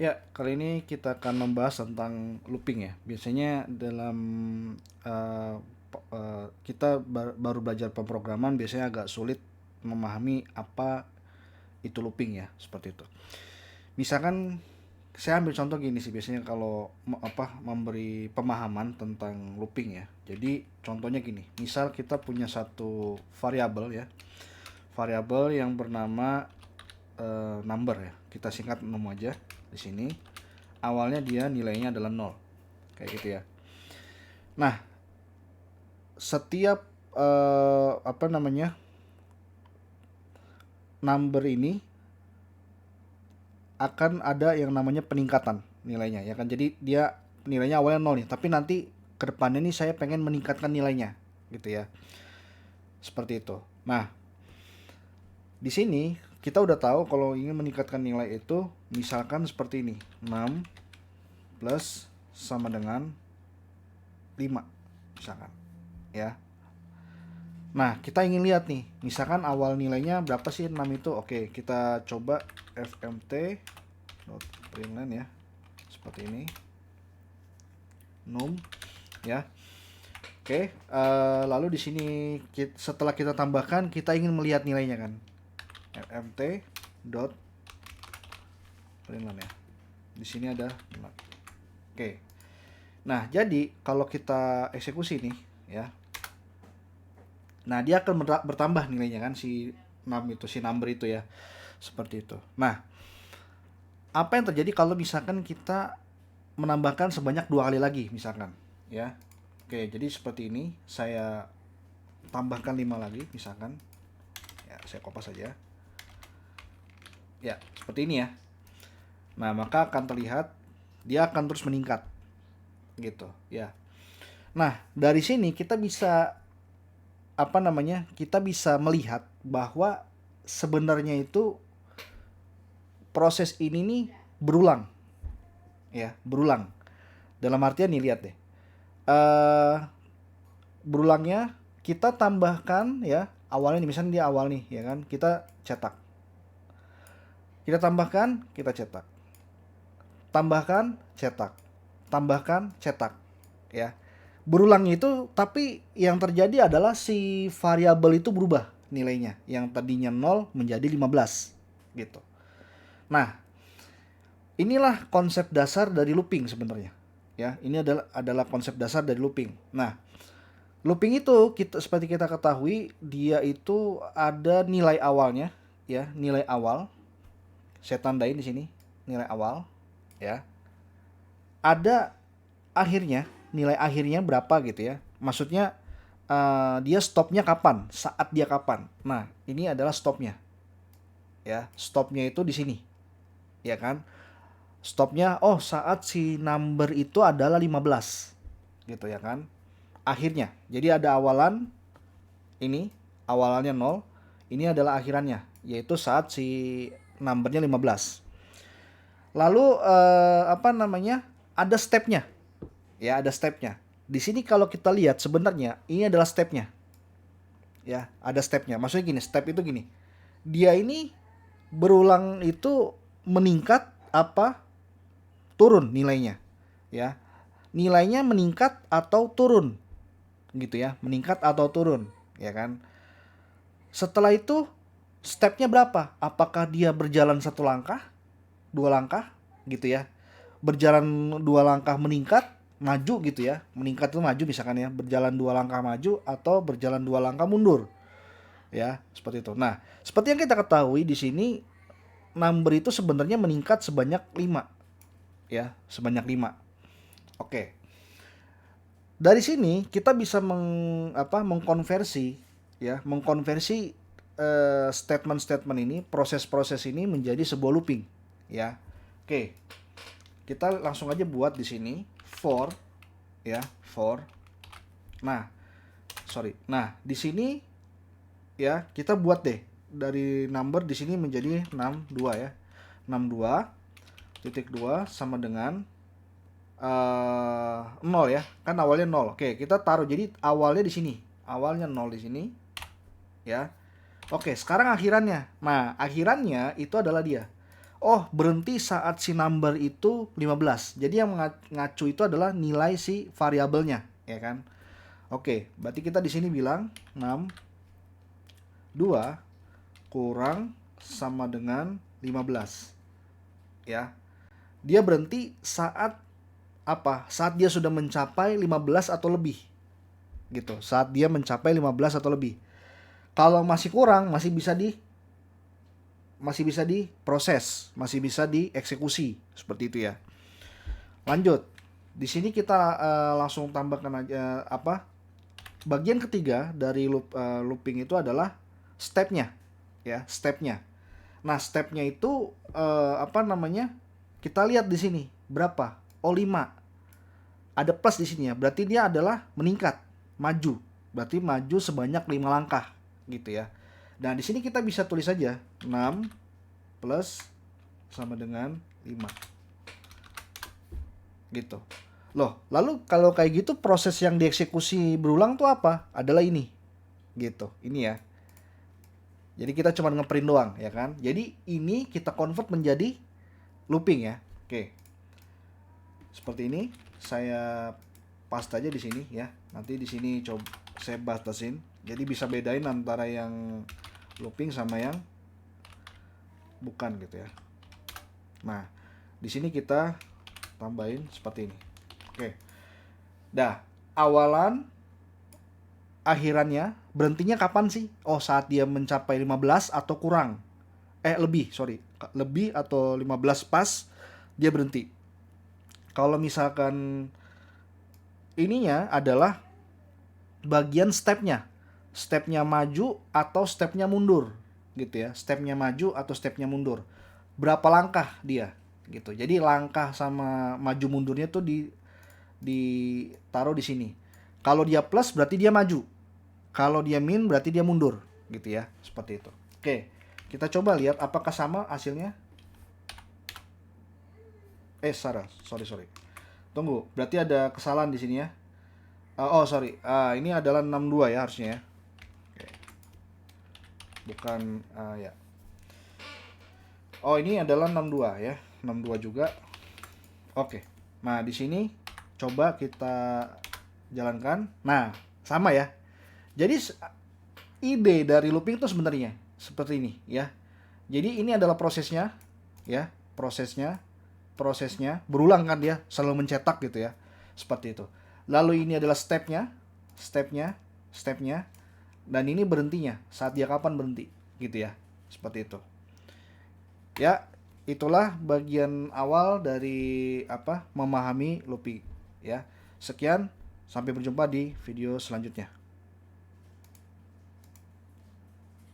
Ya, kali ini kita akan membahas tentang looping ya. Biasanya dalam kita baru belajar pemrograman biasanya agak sulit memahami apa itu looping ya, seperti itu. Misalkan saya ambil contoh gini sih biasanya kalau memberi pemahaman tentang looping ya. Jadi contohnya gini, misal kita punya satu variabel ya. Variabel yang bernama number ya. Kita singkat num aja di sini. Awalnya dia nilainya adalah 0. Kayak gitu ya. Nah, setiap number ini akan ada yang namanya peningkatan nilainya ya kan. Jadi dia nilainya awalnya 0 nih, tapi nanti ke depannya nih saya pengen meningkatkan nilainya gitu ya. Seperti itu. Nah, di sini kita udah tahu kalau ingin meningkatkan nilai itu misalkan seperti ini. 6 plus sama dengan 5 misalkan ya. Nah, kita ingin lihat nih, misalkan awal nilainya berapa sih 6 itu. Oke, kita coba fmt.println ya. Seperti ini. Num ya. Oke, lalu di sini setelah kita tambahkan, kita ingin melihat nilainya kan. fmt.println ya. Di sini ada 5. Oke. Nah, jadi kalau kita eksekusi nih ya. Nah, dia akan bertambah nilainya kan si number itu ya. Seperti itu. Nah, apa yang terjadi kalau misalkan kita menambahkan sebanyak 2 kali lagi misalkan ya. Oke, jadi seperti ini saya tambahkan 5 lagi misalkan. Ya, saya kopas saja. Ya, seperti ini ya. Nah, maka akan terlihat dia akan terus meningkat. Gitu, ya. Nah, dari sini kita bisa kita bisa melihat bahwa sebenarnya itu proses ini nih berulang. Ya, berulang. Dalam artian nih lihat deh. Berulangnya kita tambahkan ya, awalnya nih misalnya dia awal nih ya kan, kita cetak. Kita tambahkan, kita cetak. Tambahkan, cetak. Tambahkan, cetak. Ya. Berulang itu, tapi yang terjadi adalah si variabel itu berubah nilainya. Yang tadinya 0 menjadi 15 gitu. Nah, inilah konsep dasar dari looping sebenarnya. Ya, ini adalah konsep dasar dari looping. Nah, looping itu seperti kita ketahui dia itu ada nilai awalnya ya, nilai awal. Saya tandain di sini nilai awal ya. Ada akhirnya, nilai akhirnya berapa gitu ya. Maksudnya dia stopnya kapan, saat dia kapan. Nah, ini adalah stopnya. Ya, stopnya itu di sini. Ya kan? Stopnya saat si number itu adalah 15. Gitu ya kan? Akhirnya. Jadi ada awalan ini, awalannya 0, ini adalah akhirannya, yaitu saat si numbernya 15. Lalu ada stepnya. Ya, ada stepnya. Di sini kalau kita lihat sebenarnya ini adalah stepnya. Ya, ada stepnya. Maksudnya gini, step itu gini. Dia ini berulang itu meningkat apa turun nilainya. Ya. Nilainya meningkat atau turun. Gitu ya, meningkat atau turun, ya kan? Setelah itu stepnya berapa? Apakah dia berjalan 1 langkah, 2 langkah, gitu ya? Berjalan 2 langkah meningkat, maju gitu ya? Meningkat itu maju misalkan ya, berjalan 2 langkah maju atau berjalan 2 langkah mundur, ya seperti itu. Nah, seperti yang kita ketahui di sini number itu sebenarnya meningkat sebanyak 5, ya sebanyak 5. Oke. Dari sini kita bisa mengkonversi statement-statement ini, proses-proses ini menjadi sebuah looping, ya. Oke. Kita langsung aja buat di sini for ya, for. Nah, di sini ya kita buat deh dari number di sini menjadi 62 ya. 62.2 sama dengan 0 ya, kan awalnya 0. Oke, kita taruh jadi awalnya di sini. Awalnya 0 di sini. Ya. Oke, sekarang akhirannya. Nah, akhirannya itu adalah dia. oh berhenti saat si number itu 15. Jadi yang ngacu itu adalah nilai si variabelnya, ya kan? Oke, berarti kita di sini bilang 6 2 kurang sama dengan 15. Ya. Dia berhenti saat apa? Saat dia sudah mencapai 15 atau lebih. Gitu. Saat dia mencapai 15 atau lebih. Kalau masih kurang, masih bisa diproses, masih bisa dieksekusi, seperti itu ya. Lanjut. Di sini kita langsung tambahkan aja apa? Bagian ketiga dari looping itu adalah stepnya, ya, stepnya. Nah, stepnya itu apa namanya? Kita lihat di sini berapa? Oh, 5. Ada plus di sini ya. Berarti dia adalah meningkat, maju. Berarti maju sebanyak 5 langkah, gitu ya. Nah, di sini kita bisa tulis saja 6 plus sama dengan 5. Gitu. Loh, lalu kalau kayak gitu proses yang dieksekusi berulang tuh apa? Adalah ini. Gitu. Ini ya. Jadi kita cuma ngeprint doang, ya kan? Jadi ini kita convert menjadi looping ya. Oke. Seperti ini. Saya paste aja di sini ya. Nanti di sini coba saya batasin. Jadi bisa bedain antara yang looping sama yang bukan gitu ya. Nah, di sini kita tambahin seperti ini. Oke. Dah, awalan akhirannya berhentinya kapan sih? Oh, saat dia mencapai 15 atau kurang. Lebih, sorry. Lebih atau 15 pas dia berhenti. Kalau misalkan ininya adalah bagian stepnya. Stepnya maju atau stepnya mundur gitu ya. Stepnya maju atau stepnya mundur. Berapa langkah dia gitu. Jadi langkah sama maju mundurnya tuh ditaruh di sini. Kalau dia plus berarti dia maju. Kalau dia min berarti dia mundur gitu ya. Seperti itu. Oke, kita coba lihat apakah sama hasilnya. Sorry. Tunggu, berarti ada kesalahan di sini ya. Sorry. Ini adalah 62 ya harusnya ya. Oke. Bukan ya. Oh, ini adalah 62 ya. 62 juga. Oke. Nah, di sini coba kita jalankan. Nah, sama ya. Jadi ide dari looping itu sebenarnya seperti ini ya. Jadi ini adalah prosesnya ya, prosesnya berulang kan dia selalu mencetak gitu ya. Seperti itu. Lalu ini adalah stepnya, dan ini berhentinya saat dia kapan berhenti gitu ya. Seperti itu. Ya, itulah bagian awal dari memahami looping ya. Sekian, sampai berjumpa di video selanjutnya.